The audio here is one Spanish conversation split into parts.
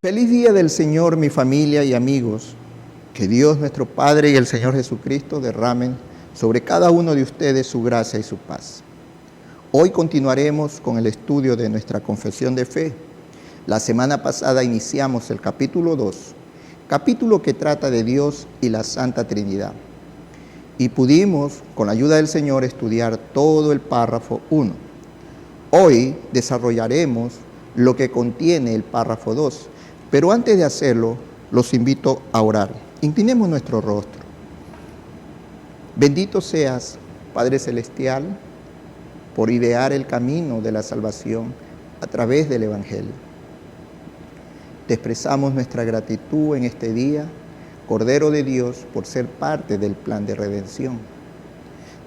Feliz día del Señor, mi familia y amigos. Que Dios nuestro Padre y el Señor Jesucristo derramen sobre cada uno de ustedes su gracia y su paz. Hoy continuaremos con el estudio de nuestra confesión de fe. La semana pasada iniciamos el capítulo 2, capítulo que trata de Dios y la Santa Trinidad. Y pudimos, con la ayuda del Señor, estudiar todo el párrafo 1. Hoy desarrollaremos lo que contiene el párrafo 2. Pero antes de hacerlo, los invito a orar. Inclinemos nuestro rostro. Bendito seas, Padre Celestial, por idear el camino de la salvación a través del Evangelio. Te expresamos nuestra gratitud en este día, Cordero de Dios, por ser parte del plan de redención.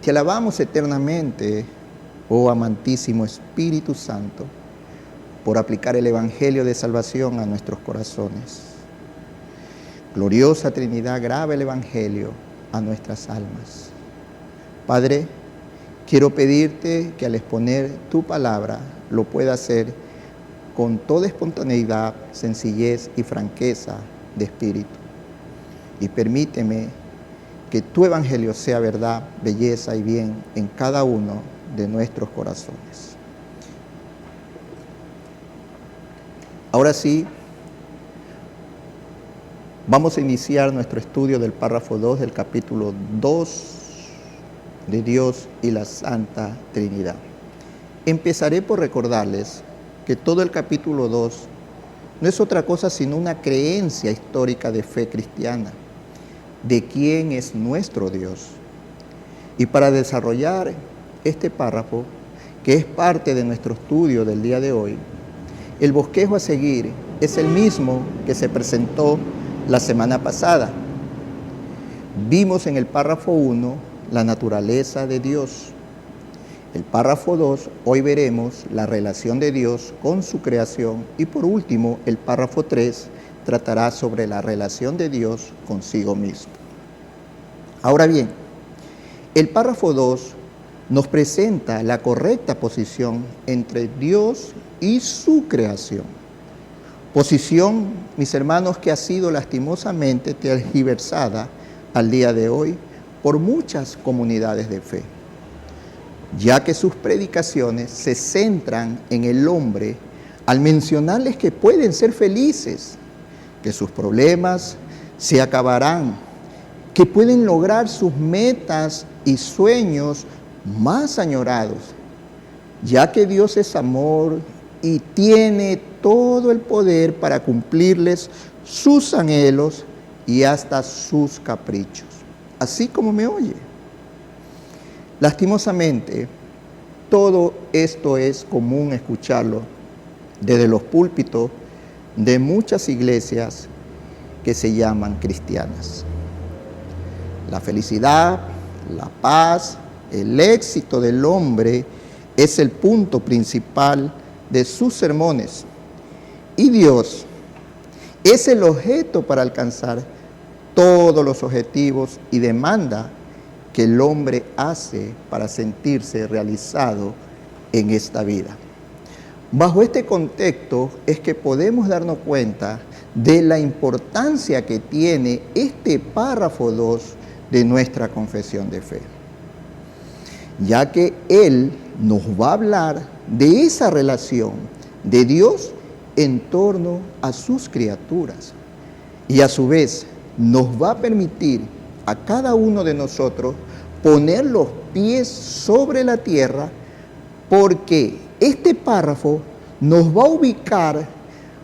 Te alabamos eternamente, oh amantísimo Espíritu Santo, por aplicar el Evangelio de salvación a nuestros corazones. Gloriosa Trinidad, graba el Evangelio a nuestras almas. Padre, quiero pedirte que al exponer tu palabra lo pueda hacer con toda espontaneidad, sencillez y franqueza de espíritu. Y permíteme que tu Evangelio sea verdad, belleza y bien en cada uno de nuestros corazones. Ahora sí, vamos a iniciar nuestro estudio del párrafo 2 del capítulo 2 de Dios y la Santa Trinidad. Empezaré por recordarles que todo el capítulo 2 no es otra cosa sino una creencia histórica de fe cristiana, de quién es nuestro Dios. Y para desarrollar este párrafo, que es parte de nuestro estudio del día de hoy, el bosquejo a seguir es el mismo que se presentó la semana pasada. Vimos en el párrafo 1 la naturaleza de Dios. El párrafo 2, hoy veremos la relación de Dios con su creación. Y por último, el párrafo 3 tratará sobre la relación de Dios consigo mismo. Ahora bien, el párrafo 2 nos presenta la correcta posición entre Dios y su creación. Posición, mis hermanos, que ha sido lastimosamente tergiversada al día de hoy por muchas comunidades de fe, ya que sus predicaciones se centran en el hombre al mencionarles que pueden ser felices, que sus problemas se acabarán, que pueden lograr sus metas y sueños más añorados, ya que Dios es amor y tiene todo el poder para cumplirles sus anhelos y hasta sus caprichos. Así como me oye. Lastimosamente, todo esto es común escucharlo desde los púlpitos de muchas iglesias que se llaman cristianas. La felicidad, la paz, el éxito del hombre es el punto principal de sus sermones. Y Dios es el objeto para alcanzar todos los objetivos y demanda que el hombre hace para sentirse realizado en esta vida. Bajo este contexto es que podemos darnos cuenta de la importancia que tiene este párrafo 2 de nuestra confesión de fe, ya que Él nos va a hablar de esa relación de Dios en torno a sus criaturas y a su vez nos va a permitir a cada uno de nosotros poner los pies sobre la tierra, porque este párrafo nos va a ubicar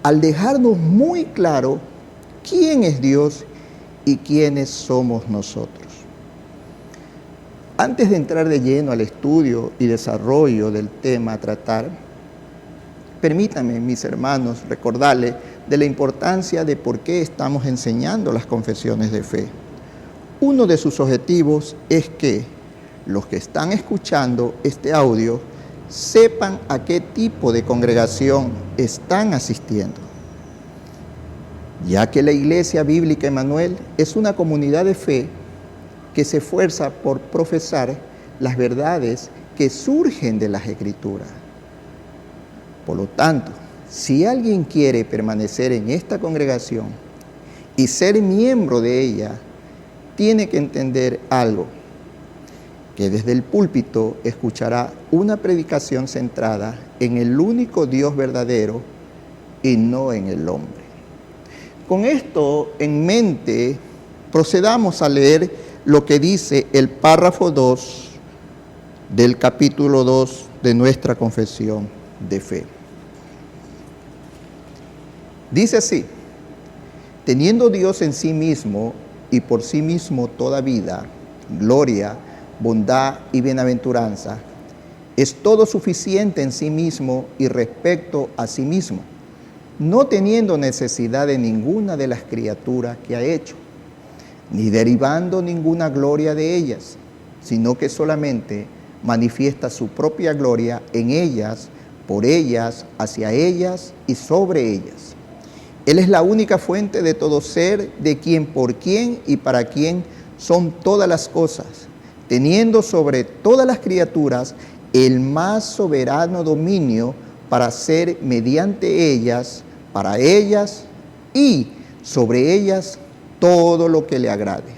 al dejarnos muy claro quién es Dios y quiénes somos nosotros. Antes de entrar de lleno al estudio y desarrollo del tema a tratar, permítanme, mis hermanos, recordarles de la importancia de por qué estamos enseñando las confesiones de fe. Uno de sus objetivos es que los que están escuchando este audio sepan a qué tipo de congregación están asistiendo, ya que la Iglesia Bíblica Emanuel es una comunidad de fe que se esfuerza por profesar las verdades que surgen de las Escrituras. Por lo tanto, si alguien quiere permanecer en esta congregación y ser miembro de ella, tiene que entender algo, que desde el púlpito escuchará una predicación centrada en el único Dios verdadero y no en el hombre. Con esto en mente, procedamos a leer lo que dice el párrafo 2 del capítulo 2 de nuestra confesión de fe. Dice así: teniendo Dios en sí mismo y por sí mismo toda vida, gloria, bondad y bienaventuranza, es todo suficiente en sí mismo y respecto a sí mismo, no teniendo necesidad de ninguna de las criaturas que ha hecho, ni derivando ninguna gloria de ellas, sino que solamente manifiesta su propia gloria en ellas, por ellas, hacia ellas y sobre ellas. Él es la única fuente de todo ser, de quien, por quien y para quien son todas las cosas, teniendo sobre todas las criaturas el más soberano dominio para hacer mediante ellas, para ellas y sobre ellas todo lo que le agrade.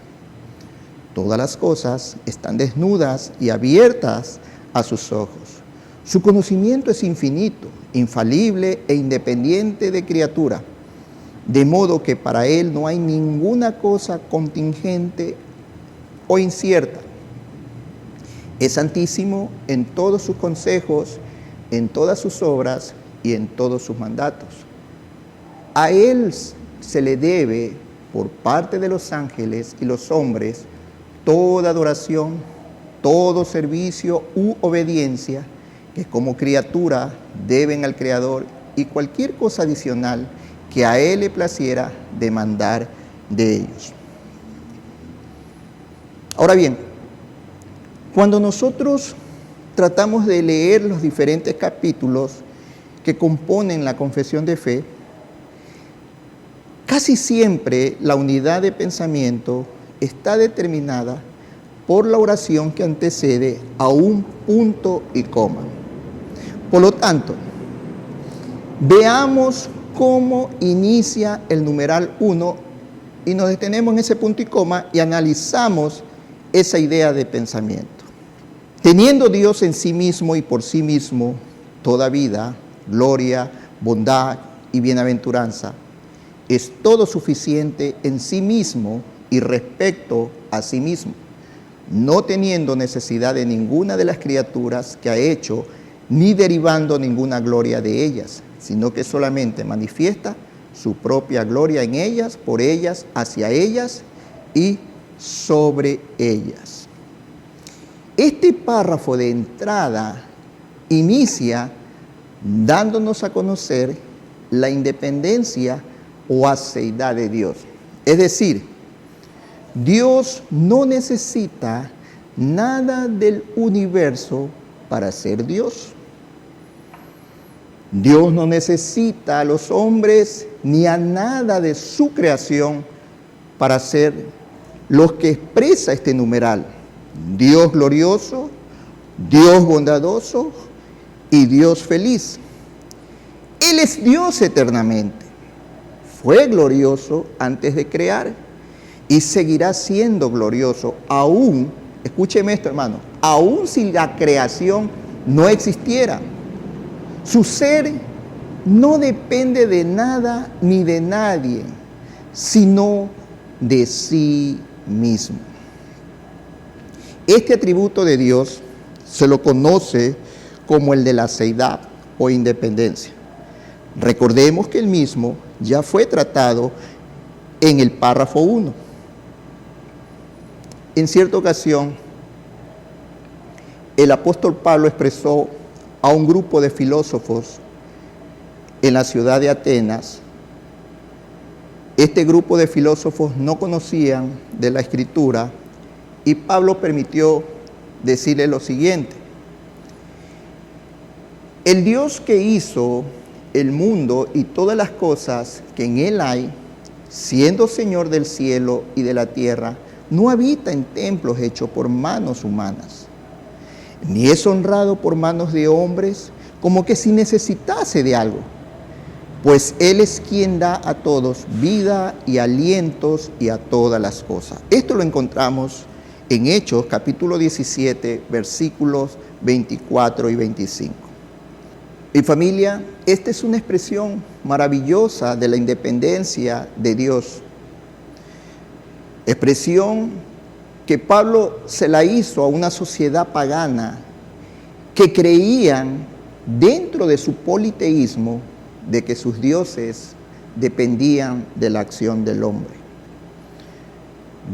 Todas las cosas están desnudas y abiertas a sus ojos. Su conocimiento es infinito, infalible e independiente de criatura, de modo que para él no hay ninguna cosa contingente o incierta. Es santísimo en todos sus consejos, en todas sus obras y en todos sus mandatos. A él se le debe, por parte de los ángeles y los hombres, toda adoración, todo servicio u obediencia que como criatura deben al Creador, y cualquier cosa adicional que a él le placiera demandar de ellos. Ahora bien, cuando nosotros tratamos de leer los diferentes capítulos que componen la confesión de fe, casi siempre la unidad de pensamiento está determinada por la oración que antecede a un punto y coma. Por lo tanto, veamos cómo inicia el numeral 1 y nos detenemos en ese punto y coma y analizamos esa idea de pensamiento. Teniendo Dios en sí mismo y por sí mismo toda vida, gloria, bondad y bienaventuranza, es todo suficiente en sí mismo y respecto a sí mismo, no teniendo necesidad de ninguna de las criaturas que ha hecho, ni derivando ninguna gloria de ellas, sino que solamente manifiesta su propia gloria en ellas, por ellas, hacia ellas y sobre ellas. Este párrafo de entrada inicia dándonos a conocer la independencia o aceidad de Dios. Es decir, Dios no necesita nada del universo para ser Dios. Dios no necesita a los hombres ni a nada de su creación para ser los que expresa este numeral: Dios glorioso, Dios bondadoso y Dios feliz. Él es Dios eternamente. Fue glorioso antes de crear y seguirá siendo glorioso aún, escúcheme esto, hermano, aún si la creación no existiera. Su ser no depende de nada ni de nadie, sino de sí mismo. Este atributo de Dios se lo conoce como el de la aceidad o independencia. Recordemos que el mismo ya fue tratado en el párrafo 1. En cierta ocasión, el apóstol Pablo expresó a un grupo de filósofos en la ciudad de Atenas. Este grupo de filósofos no conocían de la Escritura y Pablo permitió decirle lo siguiente: el Dios que hizo el mundo y todas las cosas que en él hay, siendo Señor del cielo y de la tierra, no habita en templos hechos por manos humanas, ni es honrado por manos de hombres como que si necesitase de algo, pues Él es quien da a todos vida y alientos y a todas las cosas. Esto lo encontramos en Hechos, capítulo 17, versículos 24 y 25. Mi familia, esta es una expresión maravillosa de la independencia de Dios. Expresión que Pablo se la hizo a una sociedad pagana que creían dentro de su politeísmo de que sus dioses dependían de la acción del hombre.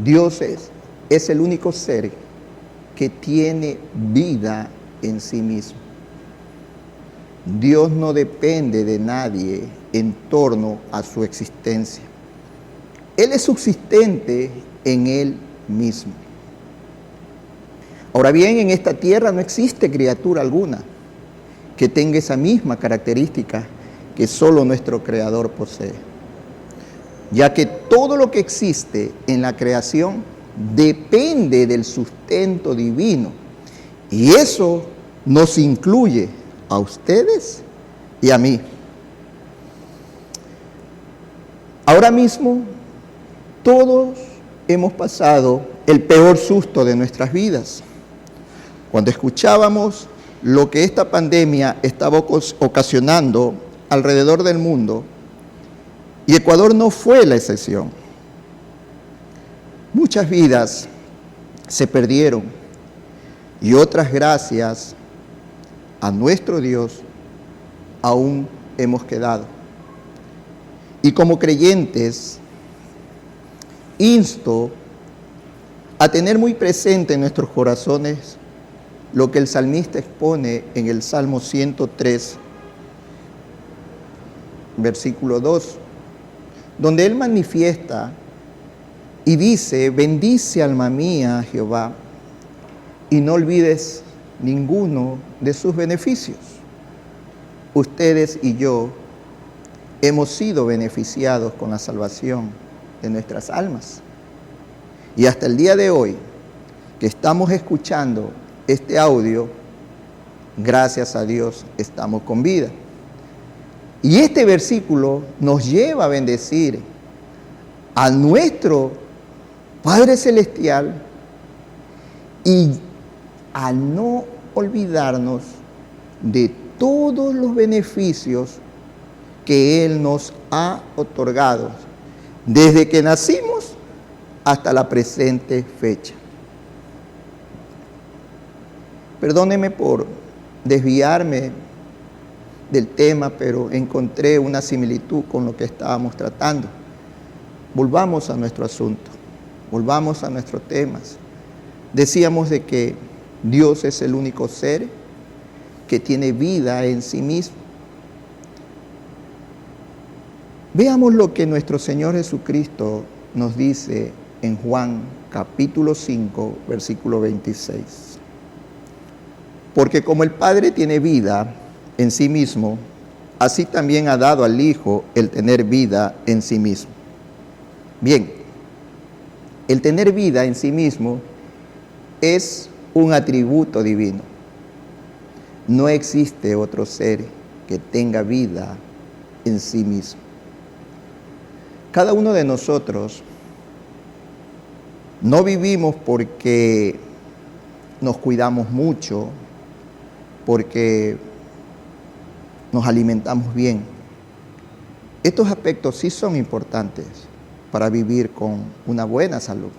Dios es el único ser que tiene vida en sí mismo. Dios no depende de nadie en torno a su existencia. Él es subsistente en Él mismo. Ahora bien, en esta tierra no existe criatura alguna que tenga esa misma característica que solo nuestro Creador posee, ya que todo lo que existe en la creación depende del sustento divino, y eso nos incluye a ustedes y a mí. Ahora mismo, todos hemos pasado el peor susto de nuestras vidas. Cuando escuchábamos lo que esta pandemia estaba ocasionando alrededor del mundo, y Ecuador no fue la excepción. Muchas vidas se perdieron y otras, gracias a nuestro Dios, aún hemos quedado. Y como creyentes, insto a tener muy presente en nuestros corazones lo que el salmista expone en el Salmo 103, versículo 2, donde él manifiesta y dice: bendice alma mía a Jehová y no olvides ninguno de sus beneficios. Ustedes y yo hemos sido beneficiados con la salvación de nuestras almas. Y hasta el día de hoy, que estamos escuchando este audio, gracias a Dios estamos con vida. Y este versículo nos lleva a bendecir a nuestro Padre Celestial y a no olvidarnos de todos los beneficios que Él nos ha otorgado desde que nacimos hasta la presente fecha. Perdóneme por desviarme del tema, pero encontré una similitud con lo que estábamos tratando. Volvamos a nuestro asunto, volvamos a nuestros temas. Decíamos de que Dios es el único ser que tiene vida en sí mismo. Veamos lo que nuestro Señor Jesucristo nos dice en Juan capítulo 5, versículo 26. Porque como el Padre tiene vida en sí mismo, así también ha dado al Hijo el tener vida en sí mismo. Bien, el tener vida en sí mismo es un atributo divino. No existe otro ser que tenga vida en sí mismo. Cada uno de nosotros no vivimos porque nos cuidamos mucho, porque nos alimentamos bien. Estos aspectos sí son importantes para vivir con una buena salud,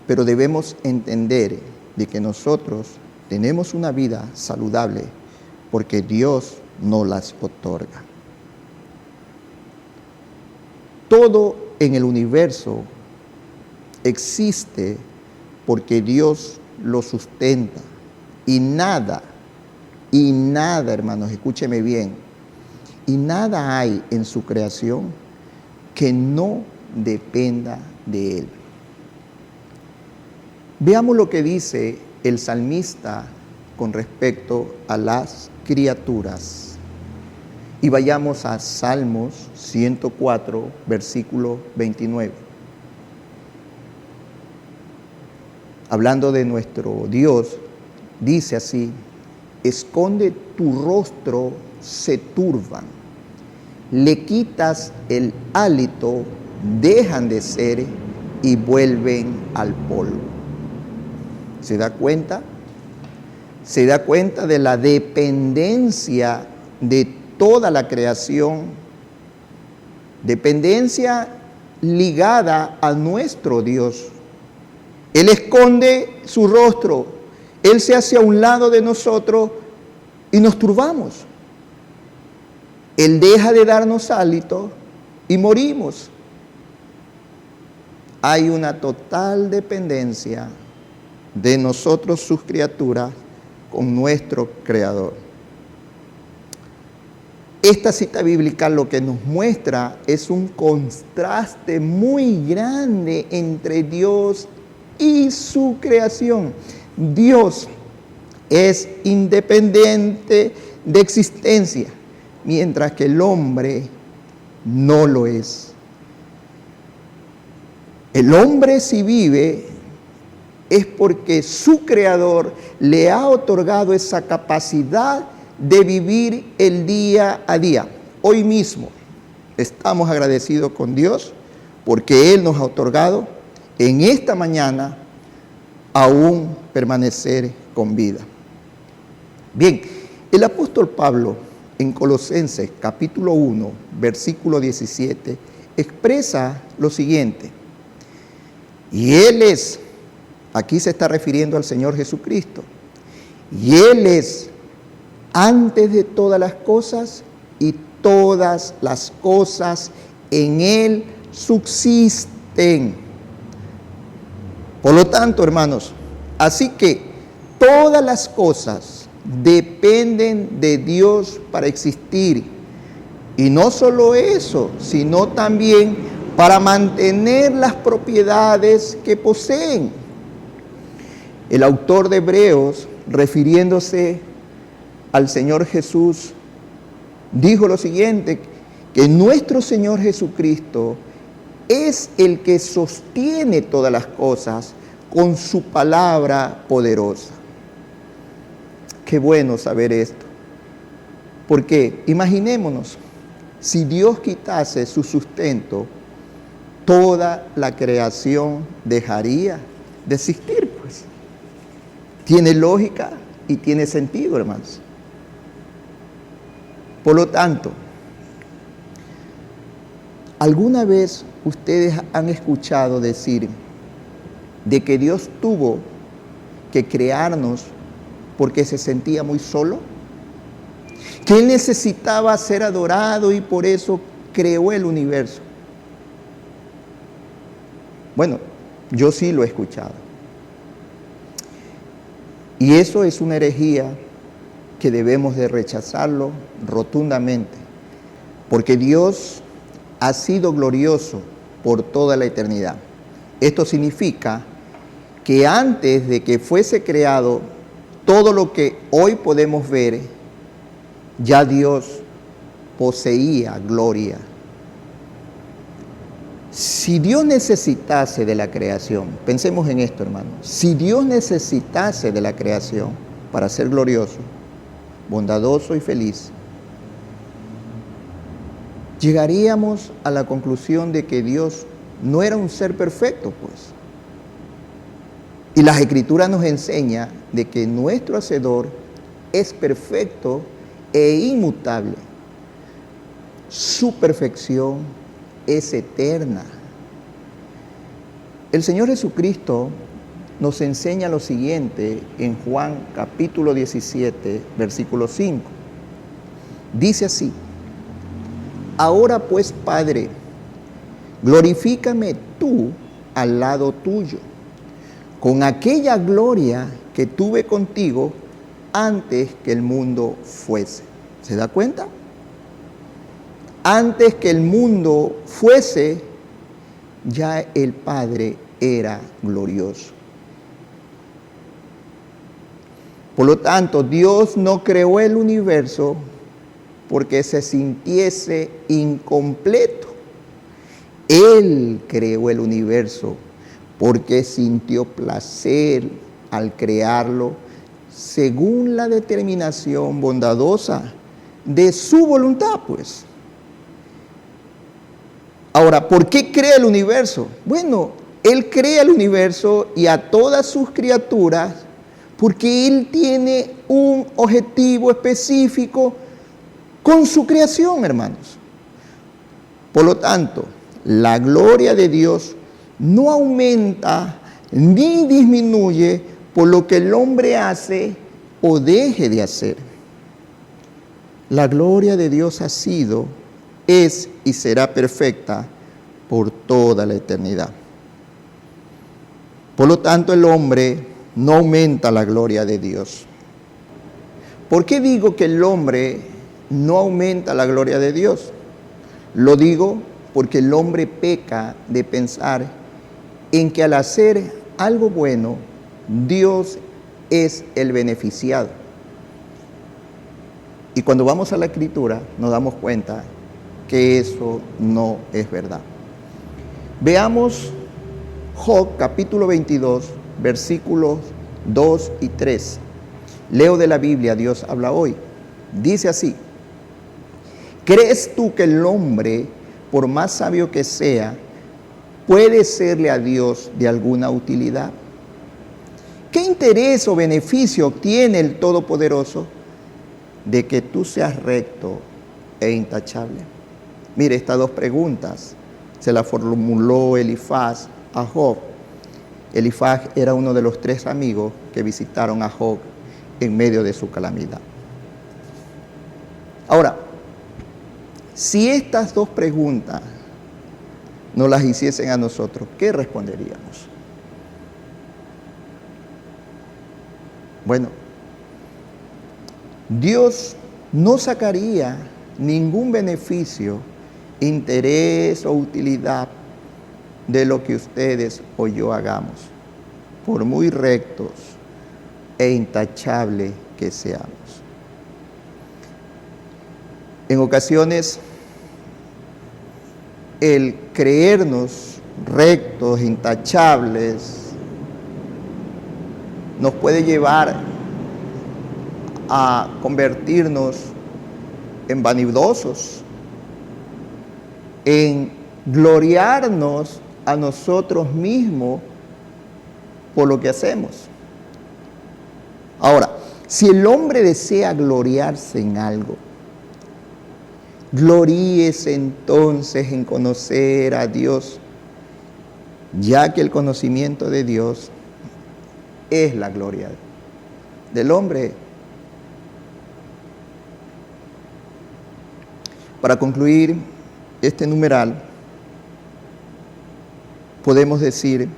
pero debemos entender de que nosotros tenemos una vida saludable porque Dios nos las otorga. Todo en el universo existe porque Dios lo sustenta, y nada, hermanos, escúcheme bien, y nada hay en su creación que no dependa de Él. Veamos lo que dice el salmista con respecto a las criaturas. Y vayamos a Salmos 104, versículo 29. Hablando de nuestro Dios, dice así: esconde tu rostro, se turban, le quitas el hálito, dejan de ser y vuelven al polvo. ¿Se da cuenta? Se da cuenta de la dependencia de toda la creación, dependencia ligada a nuestro Dios. Él esconde su rostro, Él se hace a un lado de nosotros y nos turbamos. Él deja de darnos hálito y morimos. Hay una total dependencia de nosotros, sus criaturas, con nuestro Creador. Esta cita bíblica lo que nos muestra es un contraste muy grande entre Dios y su creación. Dios es independiente de existencia, mientras que el hombre no lo es. El hombre, si vive, es porque su Creador le ha otorgado esa capacidad de vivir el día a día. Hoy mismo estamos agradecidos con Dios porque Él nos ha otorgado en esta mañana aún permanecer con vida. Bien, el apóstol Pablo en Colosenses capítulo 1, versículo 17, expresa lo siguiente. Y Él es, aquí se está refiriendo al Señor Jesucristo, y Él es antes de todas las cosas, y todas las cosas en Él subsisten. Por lo tanto, hermanos, así que todas las cosas dependen de Dios para existir. Y no solo eso, sino también para mantener las propiedades que poseen. El autor de Hebreos, refiriéndose al Señor Jesús, dijo lo siguiente, que nuestro Señor Jesucristo es el que sostiene todas las cosas con su palabra poderosa. Qué bueno saber esto, porque imaginémonos, si Dios quitase su sustento, toda la creación dejaría de existir, pues. Tiene lógica y tiene sentido, hermanos. Por lo tanto, ¿alguna vez ustedes han escuchado decir de que Dios tuvo que crearnos porque se sentía muy solo? Que Él necesitaba ser adorado y por eso creó el universo. Bueno, yo sí lo he escuchado. Y eso es una herejía que debemos de rechazarlo rotundamente, porque Dios ha sido glorioso por toda la eternidad. Esto significa que antes de que fuese creado todo lo que hoy podemos ver, ya Dios poseía gloria. Si Dios necesitase de la creación, pensemos en esto, hermano, si Dios necesitase de la creación para ser glorioso, bondadoso y feliz, llegaríamos a la conclusión de que Dios no era un ser perfecto, pues. Y las Escrituras nos enseñan de que nuestro Hacedor es perfecto e inmutable. Su perfección es eterna. El Señor Jesucristo nos enseña lo siguiente en Juan capítulo 17, versículo 5. Dice así: ahora pues, Padre, glorifícame tú al lado tuyo, con aquella gloria que tuve contigo antes que el mundo fuese. ¿Se da cuenta? Antes que el mundo fuese, ya el Padre era glorioso. Por lo tanto, Dios no creó el universo porque se sintiese incompleto. Él creó el universo porque sintió placer al crearlo según la determinación bondadosa de su voluntad, pues. Ahora, ¿por qué crea el universo? Bueno, Él crea el universo y a todas sus criaturas porque Él tiene un objetivo específico con su creación, hermanos. Por lo tanto, la gloria de Dios no aumenta ni disminuye por lo que el hombre hace o deje de hacer. La gloria de Dios ha sido, es y será perfecta por toda la eternidad. Por lo tanto, el hombre no aumenta la gloria de Dios. ¿Por qué digo que el hombre no aumenta la gloria de Dios? Lo digo porque el hombre peca de pensar en que al hacer algo bueno, Dios es el beneficiado. Y cuando vamos a la Escritura nos damos cuenta que eso no es verdad. Veamos Job capítulo 22, versículos 2 y 3. Leo de la Biblia, Dios habla hoy. Dice así: ¿crees tú que el hombre, por más sabio que sea, puede serle a Dios de alguna utilidad? ¿Qué interés o beneficio obtiene el Todopoderoso de que tú seas recto e intachable? Mire, estas dos preguntas se las formuló Elifaz a Job. Elifaz era uno de los 3 amigos que visitaron a Job en medio de su calamidad. Ahora, si estas dos preguntas nos las hiciesen a nosotros, ¿qué responderíamos? Bueno, Dios no sacaría ningún beneficio, interés o utilidad de lo que ustedes o yo hagamos, por muy rectos e intachables que seamos. En ocasiones, el creernos rectos, intachables, nos puede llevar a convertirnos en vanidosos, en gloriarnos a nosotros mismos por lo que hacemos. Ahora, si el hombre desea gloriarse en algo, gloríese entonces en conocer a Dios, ya que el conocimiento de Dios es la gloria del hombre. Para concluir este numeral, podemos decir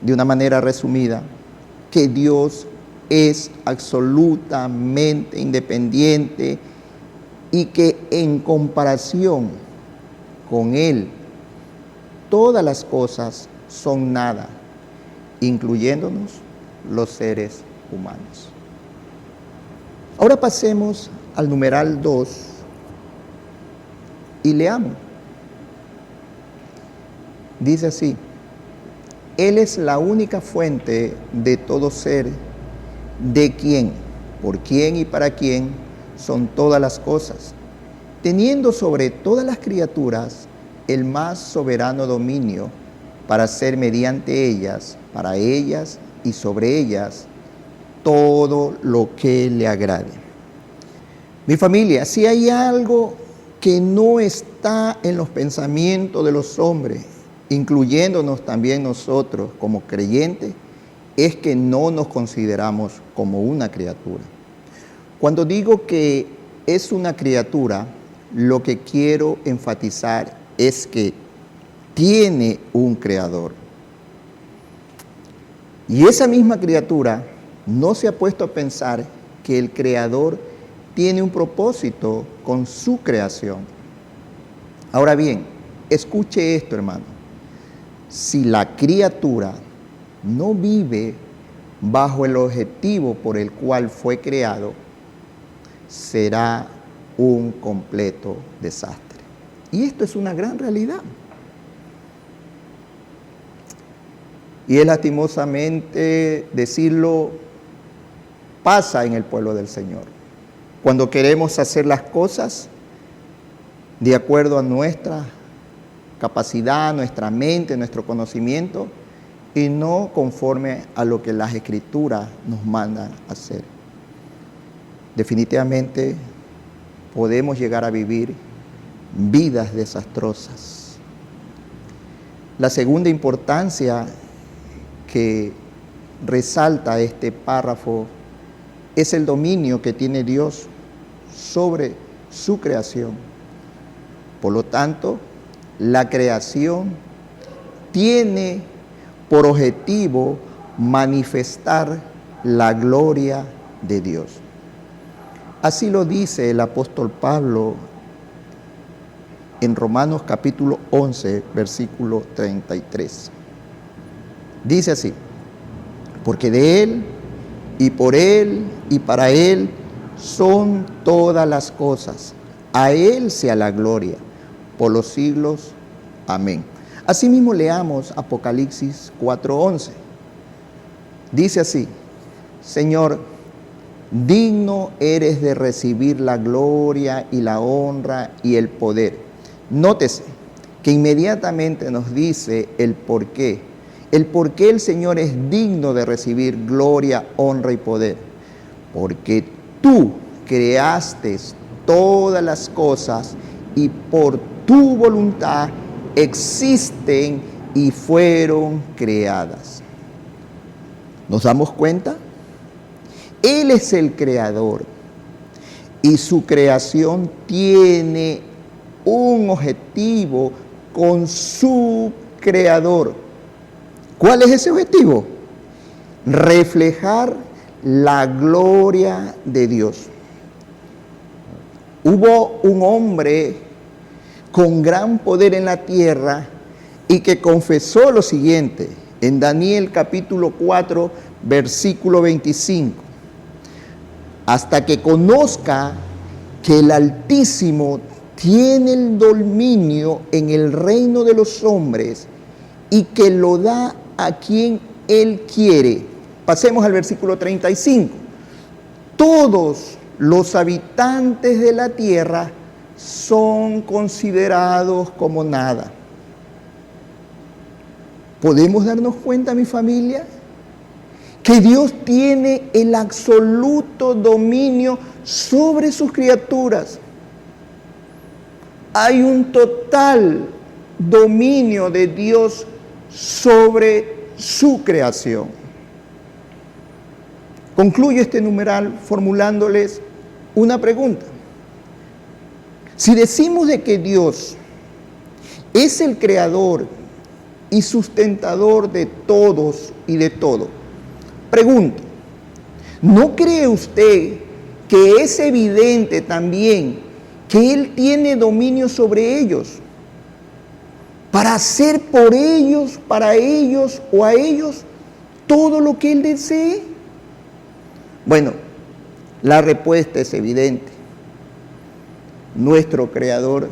de una manera resumida que Dios es absolutamente independiente y que en comparación con Él, todas las cosas son nada, incluyéndonos los seres humanos. Ahora pasemos al numeral 2 y leamos. Dice así: Él es la única fuente de todo ser, de quien, por quien y para quien son todas las cosas, teniendo sobre todas las criaturas el más soberano dominio para hacer mediante ellas, para ellas y sobre ellas todo lo que le agrade. Mi familia, si hay algo que no está en los pensamientos de los hombres, incluyéndonos también nosotros como creyentes, es que no nos consideramos como una criatura. Cuando digo que es una criatura, lo que quiero enfatizar es que tiene un creador. Y esa misma criatura no se ha puesto a pensar que el creador tiene un propósito con su creación. Ahora bien, escuche esto, hermano. Si la criatura no vive bajo el objetivo por el cual fue creado, será un completo desastre. Y esto es una gran realidad. Y es lastimosamente decirlo, pasa en el pueblo del Señor. Cuando queremos hacer las cosas de acuerdo a nuestra capacidad, nuestra mente, nuestro conocimiento, y no conforme a lo que las Escrituras nos mandan hacer. Definitivamente podemos llegar a vivir vidas desastrosas. La segunda importancia que resalta este párrafo es el dominio que tiene Dios sobre su creación. Por lo tanto, la creación tiene por objetivo manifestar la gloria de Dios. Así lo dice el apóstol Pablo en Romanos capítulo 11, versículo 33. Dice así: porque de Él, y por Él, y para Él, son todas las cosas. A Él sea la gloria, por los siglos. Amén. Asimismo leamos Apocalipsis 4:11. Dice así: Señor, digno eres de recibir la gloria y la honra y el poder. Nótese que inmediatamente nos dice el por qué. El por qué el Señor es digno de recibir gloria, honra y poder. Porque tú creaste todas las cosas y por tu voluntad existen y fueron creadas. ¿Nos damos cuenta? Él es el creador y su creación tiene un objetivo con su creador. ¿Cuál es ese objetivo? Reflejar la gloria de Dios. Hubo un hombre con gran poder en la tierra y que confesó lo siguiente en Daniel capítulo 4, versículo 25. Hasta que conozca que el Altísimo tiene el dominio en el reino de los hombres y que lo da a quien Él quiere. Pasemos al versículo 35. Todos los habitantes de la tierra son considerados como nada. ¿Podemos darnos cuenta, mi familia, que Dios tiene el absoluto dominio sobre sus criaturas? Hay un total dominio de Dios sobre su creación. Concluyo este numeral formulándoles una pregunta. Si decimos de que Dios es el creador y sustentador de todos y de todo, pregunto, ¿no cree usted que es evidente también que Él tiene dominio sobre ellos para hacer por ellos, para ellos o a ellos todo lo que Él desee? Bueno, la respuesta es evidente. Nuestro Creador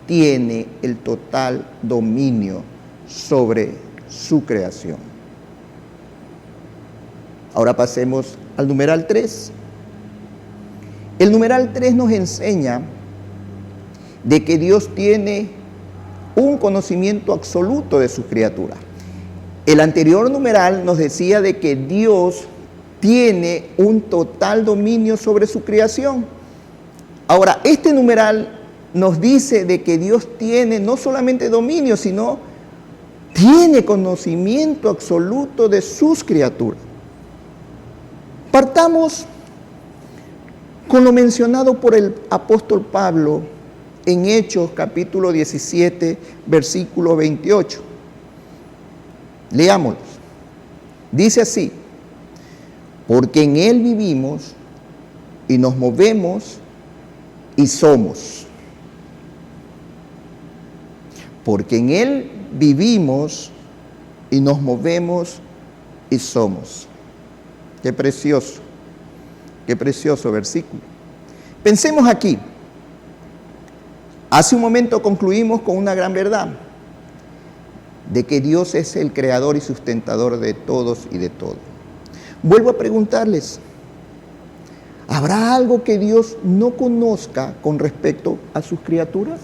tiene el total dominio sobre su creación. Ahora pasemos al numeral 3. El numeral 3 nos enseña de que Dios tiene un conocimiento absoluto de sus criaturas. El anterior numeral nos decía de que Dios tiene un total dominio sobre su creación. Ahora, este numeral nos dice de que Dios tiene no solamente dominio, sino tiene conocimiento absoluto de sus criaturas. Partamos con lo mencionado por el apóstol Pablo en Hechos capítulo 17, versículo 28. Leámoslos. Dice así: porque en Él vivimos y nos movemos y somos. Porque en Él vivimos y nos movemos y somos. Qué precioso versículo. Pensemos aquí. Hace un momento concluimos con una gran verdad, de que Dios es el creador y sustentador de todos y de todo. Vuelvo a preguntarles, ¿habrá algo que Dios no conozca con respecto a sus criaturas?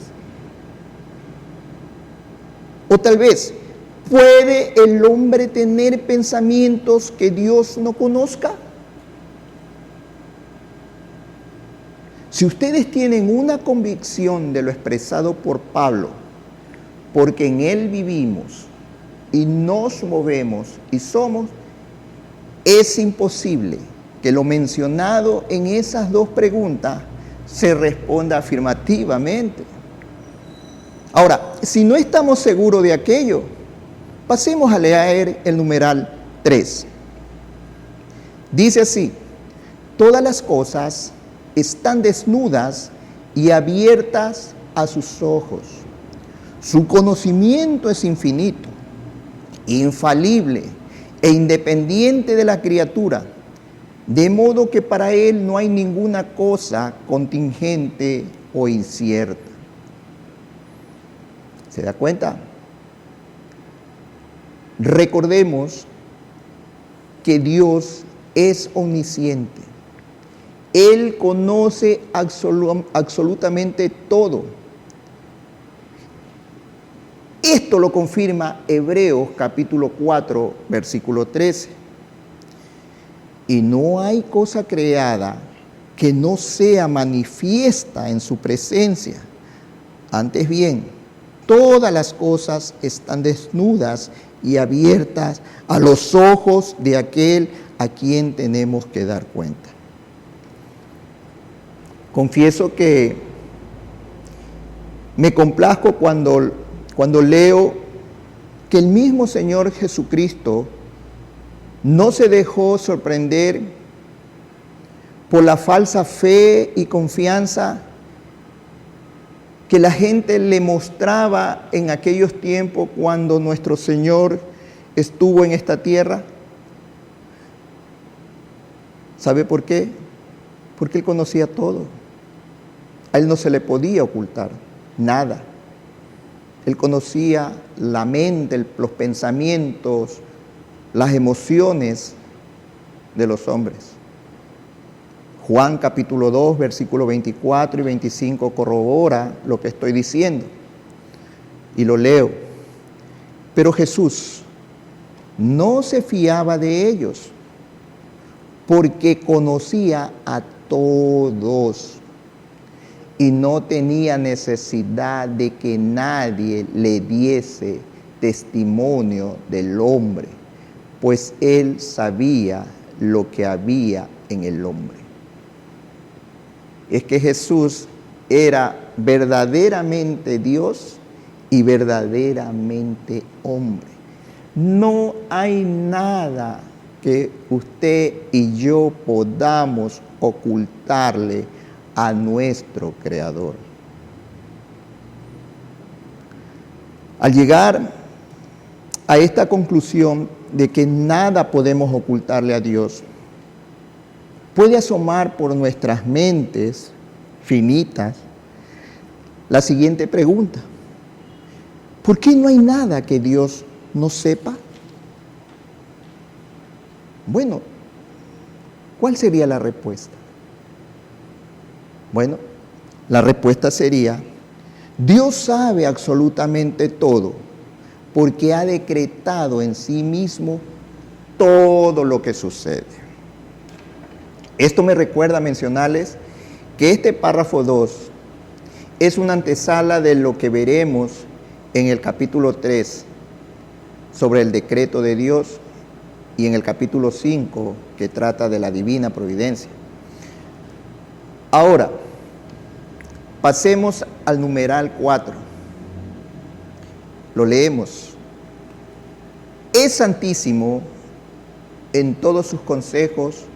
O tal vez, ¿puede el hombre tener pensamientos que Dios no conozca? Si ustedes tienen una convicción de lo expresado por Pablo, porque en él vivimos y nos movemos y somos, es imposible que lo mencionado en esas dos preguntas se responda afirmativamente. Ahora, si no estamos seguros de aquello, pasemos a leer el numeral 3. Dice así: todas las cosas están desnudas y abiertas a sus ojos. Su conocimiento es infinito, infalible e independiente de la criatura, de modo que para él no hay ninguna cosa contingente o incierta. ¿Se da cuenta? Recordemos que Dios es omnisciente. Él conoce absolutamente todo. Esto lo confirma Hebreos capítulo 4, versículo 13. Y no hay cosa creada que no sea manifiesta en su presencia. Antes bien, todas las cosas están desnudas y abiertas a los ojos de aquel a quien tenemos que dar cuenta. Confieso que me complazco cuando leo que el mismo Señor Jesucristo no se dejó sorprender por la falsa fe y confianza que la gente le mostraba en aquellos tiempos cuando nuestro Señor estuvo en esta tierra. ¿Sabe por qué? Porque Él conocía todo. A Él no se le podía ocultar nada. Él conocía la mente, los pensamientos, las emociones de los hombres. Juan capítulo 2, versículos 24 y 25 corrobora lo que estoy diciendo. Y lo leo. Pero Jesús no se fiaba de ellos, porque conocía a todos y no tenía necesidad de que nadie le diese testimonio del hombre, pues él sabía lo que había en el hombre. Es que Jesús era verdaderamente Dios y verdaderamente hombre. No hay nada que usted y yo podamos ocultarle a nuestro Creador. Al llegar a esta conclusión de que nada podemos ocultarle a Dios, puede asomar por nuestras mentes finitas la siguiente pregunta: ¿por qué no hay nada que Dios no sepa? Bueno, ¿cuál sería la respuesta? Bueno, la respuesta sería: Dios sabe absolutamente todo, porque ha decretado en sí mismo todo lo que sucede. Esto me recuerda mencionarles que este párrafo 2 es una antesala de lo que veremos en el capítulo 3 sobre el decreto de Dios y en el capítulo 5 que trata de la divina providencia. Ahora, pasemos al numeral 4. Lo leemos. Es santísimo en todos sus consejos,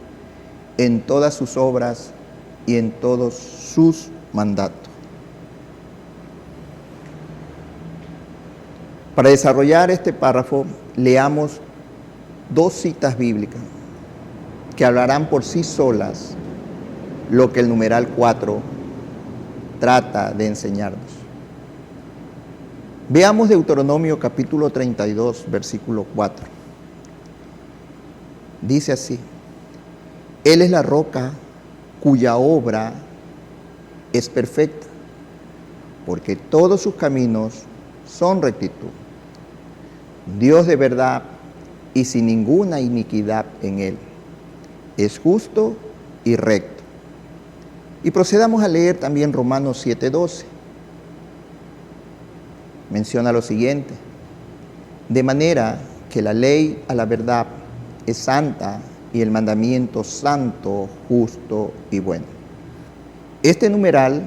en todas sus obras y en todos sus mandatos. Para desarrollar este párrafo, leamos dos citas bíblicas que hablarán por sí solas lo que el numeral 4 trata de enseñarnos. Veamos Deuteronomio capítulo 32, versículo 4. Dice así: Él es la roca cuya obra es perfecta, porque todos sus caminos son rectitud. Dios de verdad y sin ninguna iniquidad en él. Es justo y recto. Y procedamos a leer también Romanos 7:12. Menciona lo siguiente: de manera que la ley a la verdad es santa y el mandamiento santo, justo y bueno. Este numeral,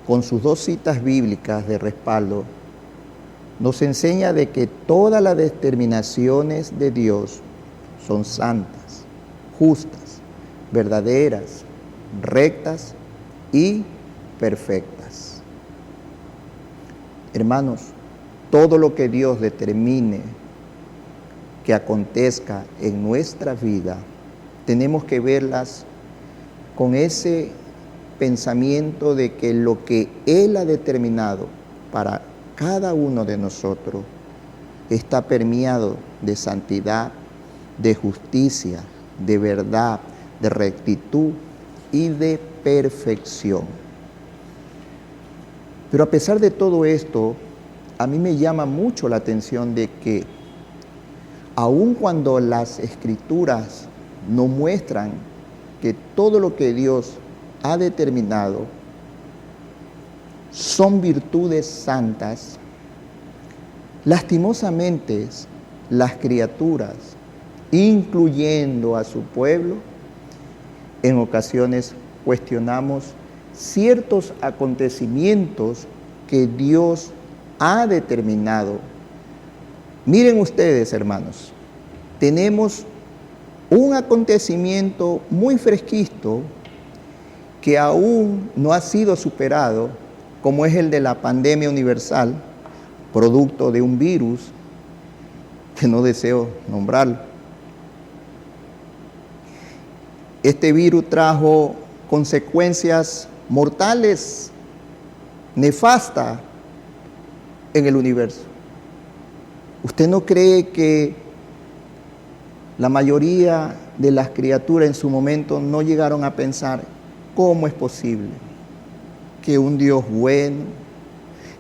con sus dos citas bíblicas de respaldo, nos enseña de que todas las determinaciones de Dios son santas, justas, verdaderas, rectas y perfectas. Hermanos, todo lo que Dios determine que acontezca en nuestra vida, tenemos que verlas con ese pensamiento de que lo que Él ha determinado para cada uno de nosotros está permeado de santidad, de justicia, de verdad, de rectitud y de perfección. Pero a pesar de todo esto, a mí me llama mucho la atención de que aun cuando las Escrituras nos muestran que todo lo que Dios ha determinado son virtudes santas, lastimosamente las criaturas, incluyendo a su pueblo, en ocasiones cuestionamos ciertos acontecimientos que Dios ha determinado. Miren ustedes, hermanos, tenemos un acontecimiento muy fresquito que aún no ha sido superado, como es el de la pandemia universal, producto de un virus que no deseo nombrarlo. Este virus trajo consecuencias mortales, nefastas en el universo. ¿Usted no cree que la mayoría de las criaturas en su momento no llegaron a pensar cómo es posible que un Dios bueno,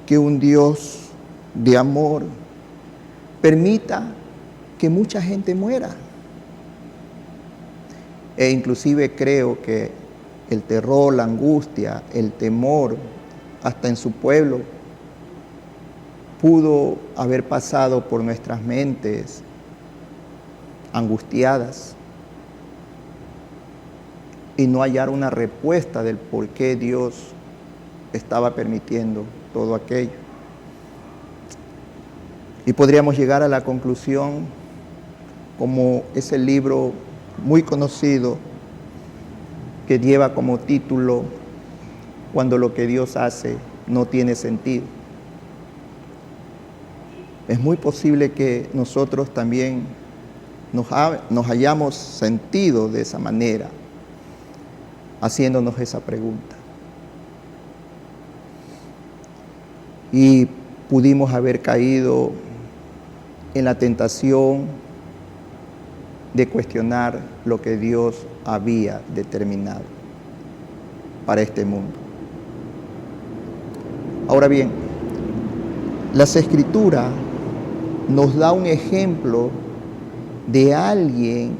que un Dios de amor permita que mucha gente muera? E inclusive creo que el terror, la angustia, el temor, hasta en su pueblo, pudo haber pasado por nuestras mentes angustiadas y no hallar una respuesta del por qué Dios estaba permitiendo todo aquello. Y podríamos llegar a la conclusión, como es el libro muy conocido que lleva como título Cuando lo que Dios hace no tiene sentido. Es muy posible que nosotros también nos hayamos sentido de esa manera, haciéndonos esa pregunta. Y pudimos haber caído en la tentación de cuestionar lo que Dios había determinado para este mundo. Ahora bien, las Escrituras nos da un ejemplo de alguien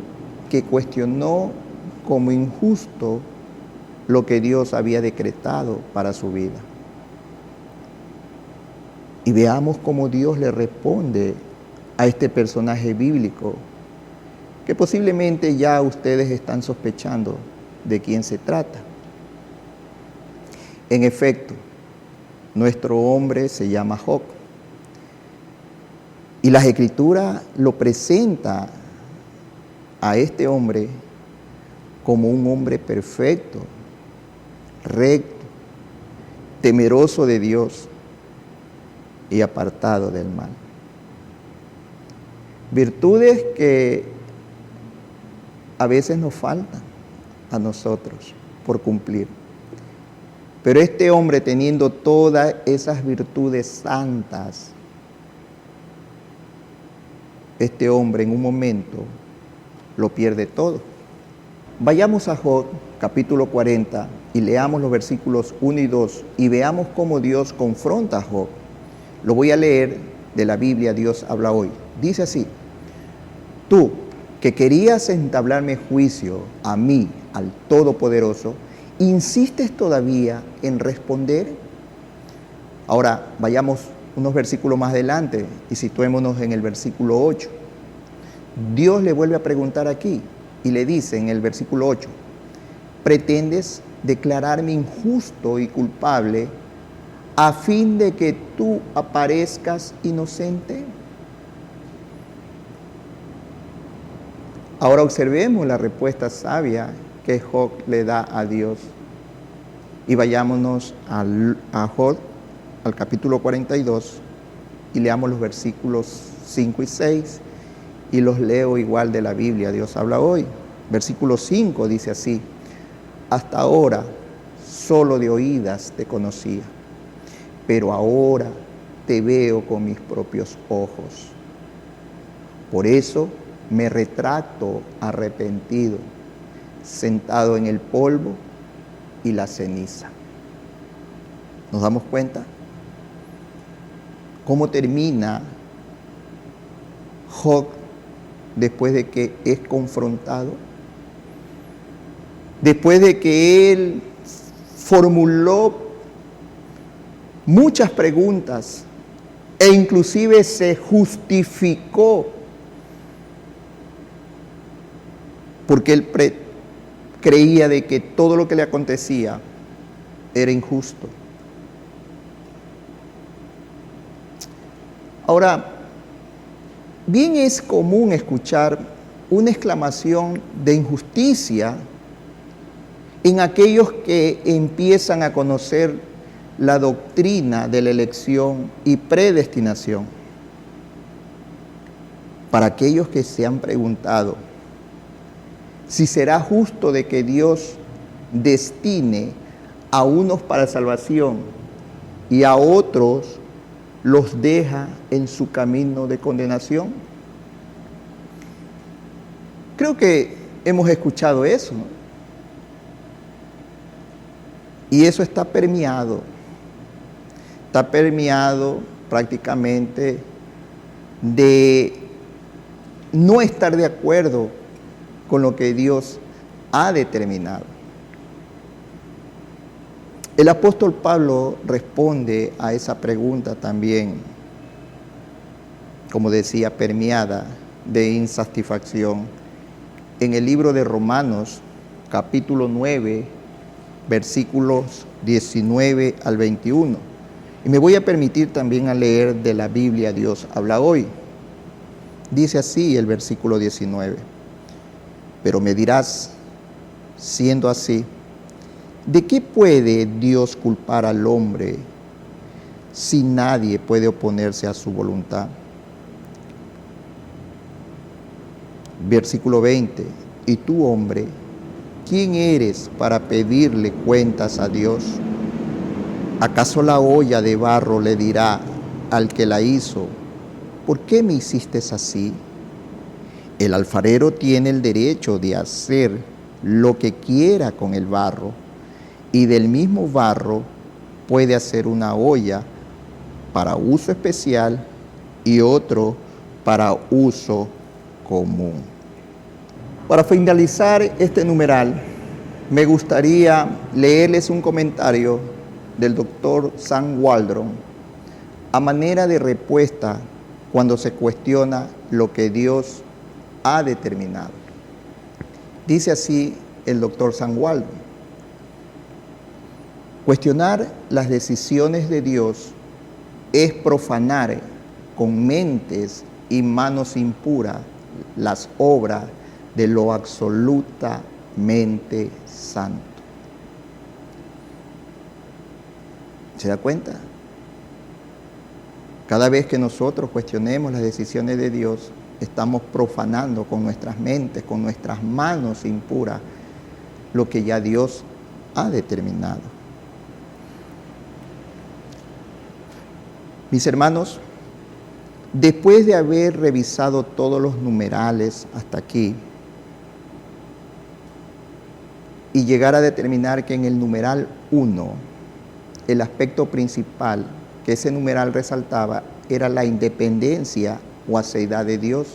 que cuestionó como injusto lo que Dios había decretado para su vida. Y veamos cómo Dios le responde a este personaje bíblico, que posiblemente ya ustedes están sospechando de quién se trata. En efecto, nuestro hombre se llama Job. Y las Escrituras lo presenta a este hombre como un hombre perfecto, recto, temeroso de Dios y apartado del mal. Virtudes que a veces nos faltan a nosotros por cumplir. Pero este hombre, teniendo todas esas virtudes santas, este hombre en un momento lo pierde todo. Vayamos a Job, capítulo 40, y leamos los versículos 1 y 2, y veamos cómo Dios confronta a Job. Lo voy a leer de la Biblia Dios habla hoy. Dice así: tú que querías entablarme juicio a mí, al Todopoderoso, ¿insistes todavía en responder? Ahora vayamos unos versículos más adelante y situémonos en el versículo 8. Dios le vuelve a preguntar aquí y le dice en el versículo 8: ¿pretendes declararme injusto y culpable a fin de que tú aparezcas inocente? Ahora observemos la respuesta sabia que Job le da a Dios. Y vayámonos a Job, al capítulo 42, y leamos los versículos 5 y 6, y los leo igual de la Biblia Dios habla hoy. Versículo 5 dice así: hasta ahora solo de oídas te conocía, pero ahora te veo con mis propios ojos. Por eso me retracto arrepentido, sentado en el polvo y la ceniza. ¿Nos damos cuenta cómo termina Job después de que es confrontado? Después de que él formuló muchas preguntas e inclusive se justificó porque él creía de que todo lo que le acontecía era injusto. Ahora, bien es común escuchar una exclamación de injusticia en aquellos que empiezan a conocer la doctrina de la elección y predestinación. Para aquellos que se han preguntado si será justo de que Dios destine a unos para salvación y a otros los deja en su camino de condenación. Creo que hemos escuchado eso, ¿no? Y eso está permeado prácticamente de no estar de acuerdo con lo que Dios ha determinado. El apóstol Pablo responde a esa pregunta también, como decía, permeada de insatisfacción, en el libro de Romanos, capítulo 9, versículos 19 al 21. Y me voy a permitir también a leer de la Biblia Dios habla hoy. Dice así el versículo 19: pero me dirás, siendo así, ¿de qué puede Dios culpar al hombre si nadie puede oponerse a su voluntad? Versículo 20: y tú, hombre, ¿quién eres para pedirle cuentas a Dios? ¿Acaso la olla de barro le dirá al que la hizo: ¿por qué me hiciste así? El alfarero tiene el derecho de hacer lo que quiera con el barro, y del mismo barro puede hacer una olla para uso especial y otro para uso común. Para finalizar este numeral, me gustaría leerles un comentario del doctor Sam Waldron a manera de respuesta cuando se cuestiona lo que Dios ha determinado. Dice así el doctor Sam Waldron: cuestionar las decisiones de Dios es profanar con mentes y manos impuras las obras de lo absolutamente santo. ¿Se da cuenta? Cada vez que nosotros cuestionemos las decisiones de Dios, estamos profanando con nuestras mentes, con nuestras manos impuras, lo que ya Dios ha determinado. Mis hermanos, después de haber revisado todos los numerales hasta aquí y llegar a determinar que en el numeral 1, el aspecto principal que ese numeral resaltaba era la independencia o aseidad de Dios.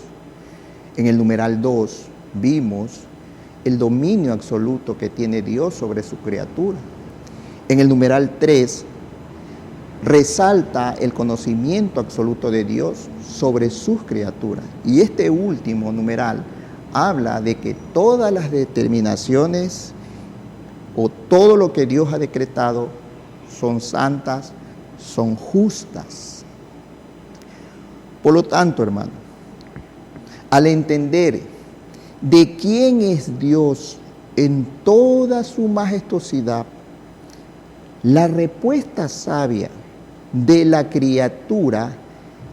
En el numeral 2 vimos el dominio absoluto que tiene Dios sobre su criatura. En el numeral 3 resalta el conocimiento absoluto de Dios sobre sus criaturas. Y este último numeral habla de que todas las determinaciones o todo lo que Dios ha decretado son santas, son justas. Por lo tanto, hermano, al entender de quién es Dios en toda su majestuosidad, la respuesta sabia de la criatura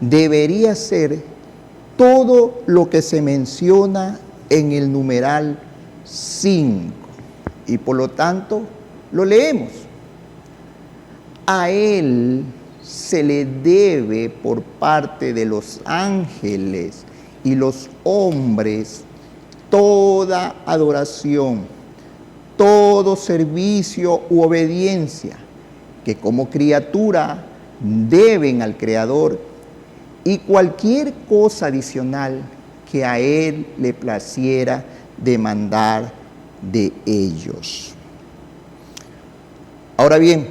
debería ser todo lo que se menciona en el numeral 5. Y por lo tanto, lo leemos. A Él se le debe por parte de los ángeles y los hombres toda adoración, todo servicio u obediencia que como criatura deben al Creador y cualquier cosa adicional que a Él le placiera demandar de ellos. Ahora bien,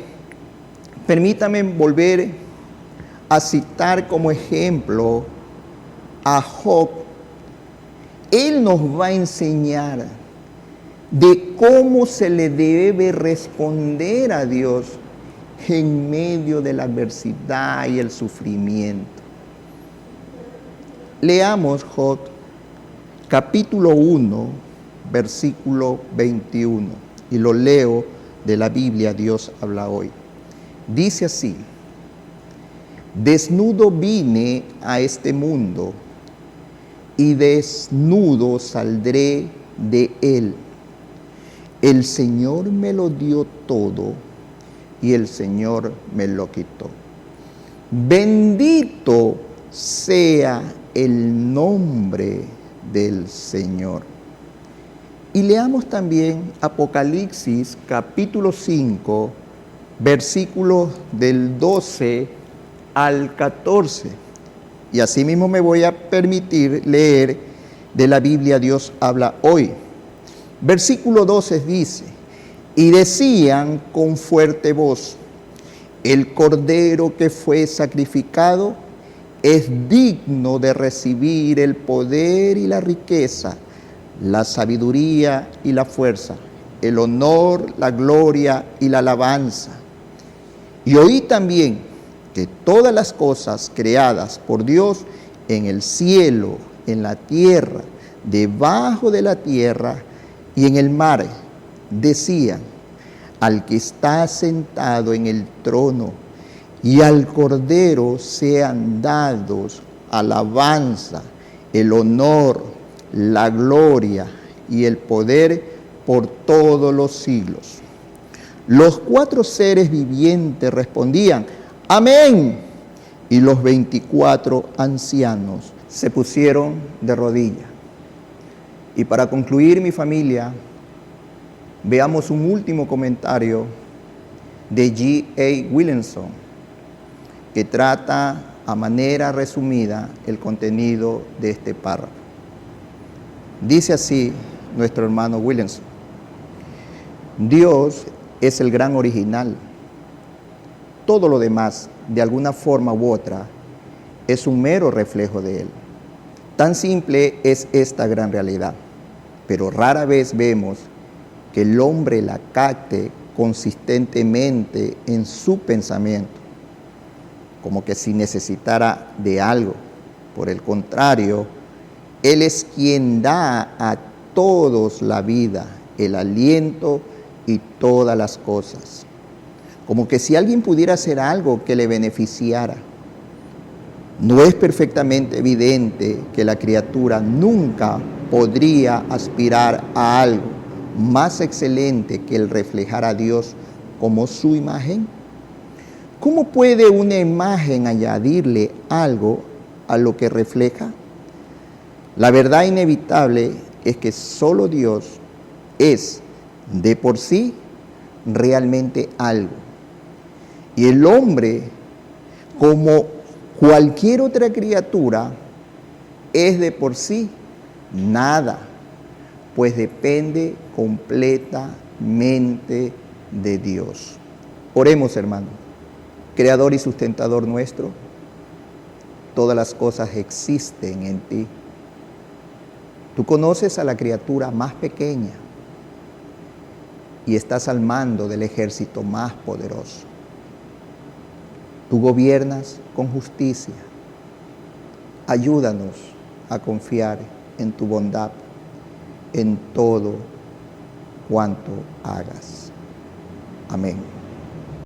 permítame volver a citar como ejemplo a Job. Él nos va a enseñar de cómo se le debe responder a Dios en medio de la adversidad y el sufrimiento. Leamos Job, capítulo 1, versículo 21, y lo leo de la Biblia Dios habla hoy. Dice así: desnudo vine a este mundo y desnudo saldré de él. El Señor me lo dio todo y el Señor me lo quitó. Bendito sea el nombre del Señor. Y leamos también Apocalipsis capítulo 5, versículos del 12 al 14. Y asimismo me voy a permitir leer de la Biblia Dios habla hoy. Versículo 12 dice: y decían con fuerte voz, el Cordero que fue sacrificado es digno de recibir el poder y la riqueza, la sabiduría y la fuerza, el honor, la gloria y la alabanza. Y oí también que todas las cosas creadas por Dios en el cielo, en la tierra, debajo de la tierra y en el mar, decían: al que está sentado en el trono y al Cordero sean dados alabanza, el honor, la gloria y el poder por todos los siglos. Los 4 seres vivientes respondían: amén. Y los 24 ancianos se pusieron de rodillas. Y para concluir, mi familia, veamos un último comentario de G.A. Williamson, que trata a manera resumida el contenido de este párrafo. Dice así nuestro hermano Williamson: Dios es el gran original. Todo lo demás, de alguna forma u otra, es un mero reflejo de Él. Tan simple es esta gran realidad, pero rara vez vemos que el hombre la capte consistentemente en su pensamiento, como que si necesitara de algo. Por el contrario, Él es quien da a todos la vida, el aliento y todas las cosas. Como que si alguien pudiera hacer algo que le beneficiara. No es perfectamente evidente que la criatura nunca podría aspirar a algo más excelente que el reflejar a Dios como su imagen? ¿Cómo puede una imagen añadirle algo a lo que refleja? La verdad inevitable es que solo Dios es de por sí realmente algo. Y el hombre, como Cualquier otra criatura es de por sí nada, pues depende completamente de Dios. Oremos, hermano. Creador y sustentador nuestro, todas las cosas existen en ti. Tú conoces a la criatura más pequeña y estás al mando del ejército más poderoso. Tú gobiernas con justicia. Ayúdanos a confiar en tu bondad en todo cuanto hagas. Amén.